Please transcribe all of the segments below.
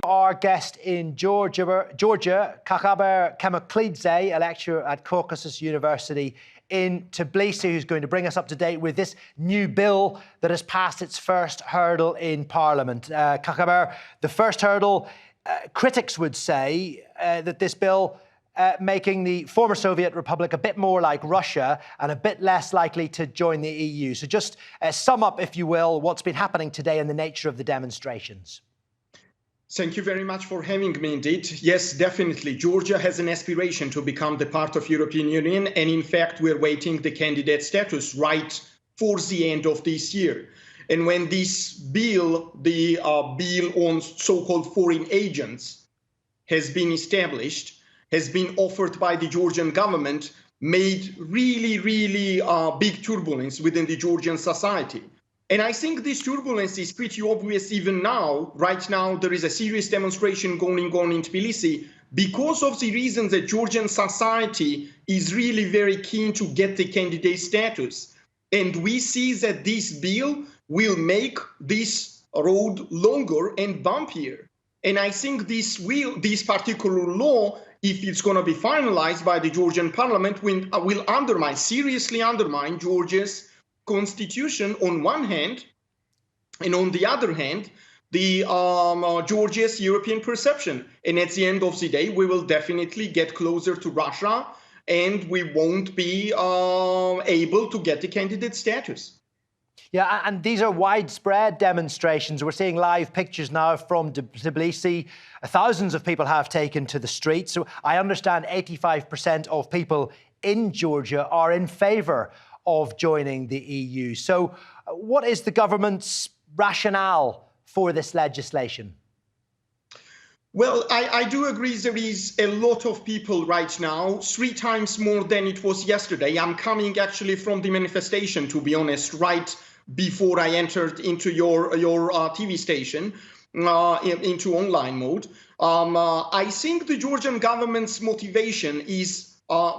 our guest in Georgia, Kakhaber Kemoklidze, a lecturer at Caucasus University in Tbilisi, who's going to bring us up to date with this new bill that has passed its first hurdle in Parliament. Kakhaber, the first hurdle, critics would say that this bill making the former Soviet Republic a bit more like Russia and a bit less likely to join the EU. So just sum up, if you will, what's been happening today and the nature of the demonstrations. Thank you very much for having me indeed. Yes, definitely. Georgia has an aspiration to become the part of European Union. And in fact, we're waiting the candidate status right for the end of this year. And when this bill, the bill on so-called foreign agents, has been established, has been offered by the Georgian government, made really big turbulence within the Georgian society. And I think this turbulence is pretty obvious even now. Right now, there is a serious demonstration going on in Tbilisi because of the reason that Georgian society is really very keen to get the candidate status. And we see that this bill will make this road longer and bumpier. And I think this particular law, if it's going to be finalized by the Georgian parliament, will seriously undermine Georgia's constitution on one hand, and on the other hand, the Georgia's European perception. And at the end of the day, we will definitely get closer to Russia, and we won't be able to get the candidate status. Yeah, and these are widespread demonstrations. We're seeing live pictures now from Tbilisi. Thousands of people have taken to the streets. So I understand 85% of people in Georgia are in favour of joining the EU. So what is the government's rationale for this legislation? Well, I do agree there is a lot of people right now, 3 times more than it was yesterday. I'm coming actually from the manifestation, to be honest, right before I entered into your TV station, into online mode. I think the Georgian government's motivation is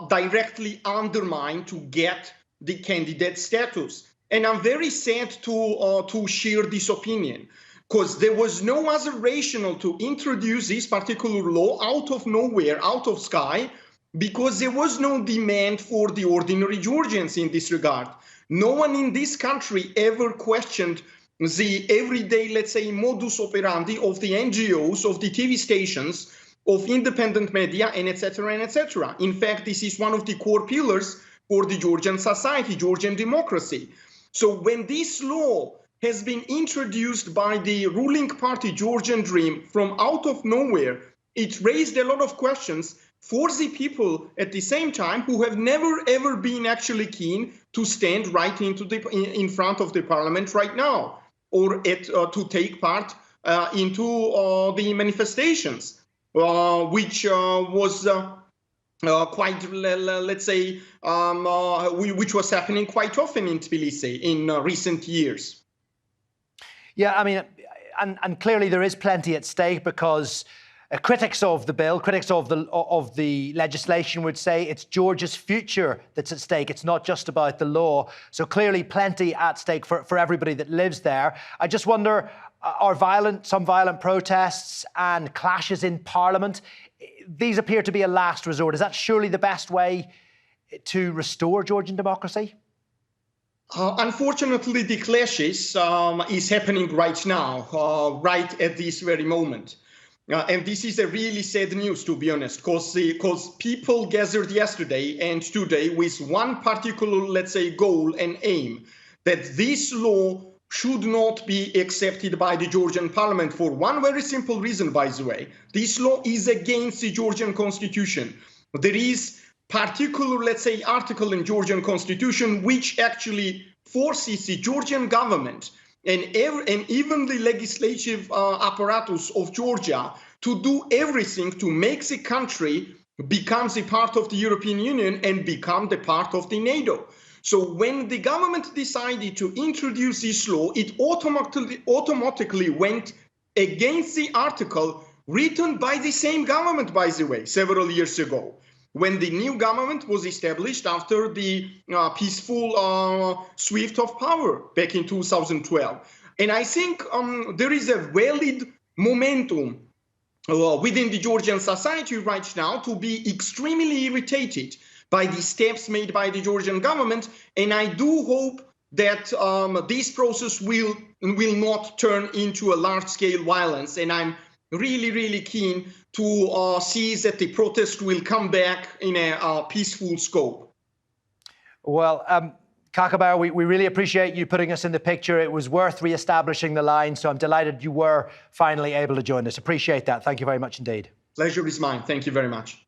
directly undermined to get the candidate status. And I'm very sad to share this opinion, because there was no other rationale to introduce this particular law out of nowhere, out of sky, because there was no demand for the ordinary Georgians in this regard. No one in this country ever questioned the everyday, let's say, modus operandi of the NGOs, of the TV stations, of independent media, and etc. and etc. In fact, this is one of the core pillars for the Georgian society, Georgian democracy. So when this law has been introduced by the ruling party Georgian Dream from out of nowhere, it raised a lot of questions for the people at the same time who have never ever been actually keen to stand right in front of the parliament right now, or to take part into the manifestations, which was quite, let's say, which was happening quite often in Tbilisi in recent years. Yeah, I mean, and clearly there is plenty at stake, because critics of the bill, critics of the legislation would say it's Georgia's future that's at stake. It's not just about the law. So clearly plenty at stake for everybody that lives there. I just wonder, are some violent protests and clashes in Parliament, these appear to be a last resort. Is that surely the best way to restore Georgian democracy? Unfortunately, the clashes is happening right now, right at this very moment. And this is a really sad news, to be honest, because people gathered yesterday and today with one particular, let's say, goal and aim, that this law should not be accepted by the Georgian parliament for one very simple reason, by the way. This law is against the Georgian constitution. There is particular, let's say, article in Georgian constitution which actually forces the Georgian government and even the legislative apparatus of Georgia to do everything to make the country become a part of the European Union and become the part of the NATO. So when the government decided to introduce this law, it automatically went against the article written by the same government, by the way, several years ago, when the new government was established after the peaceful swift of power back in 2012. And I think there is a valid momentum within the Georgian society right now to be extremely irritated by the steps made by the Georgian government. And I do hope that this process will not turn into a large-scale violence. And I'm really, really keen to see that the protest will come back in a peaceful scope. Well, Kakhaber, we really appreciate you putting us in the picture. It was worth re-establishing the line, so I'm delighted you were finally able to join us. Appreciate that. Thank you very much indeed. Pleasure is mine. Thank you very much.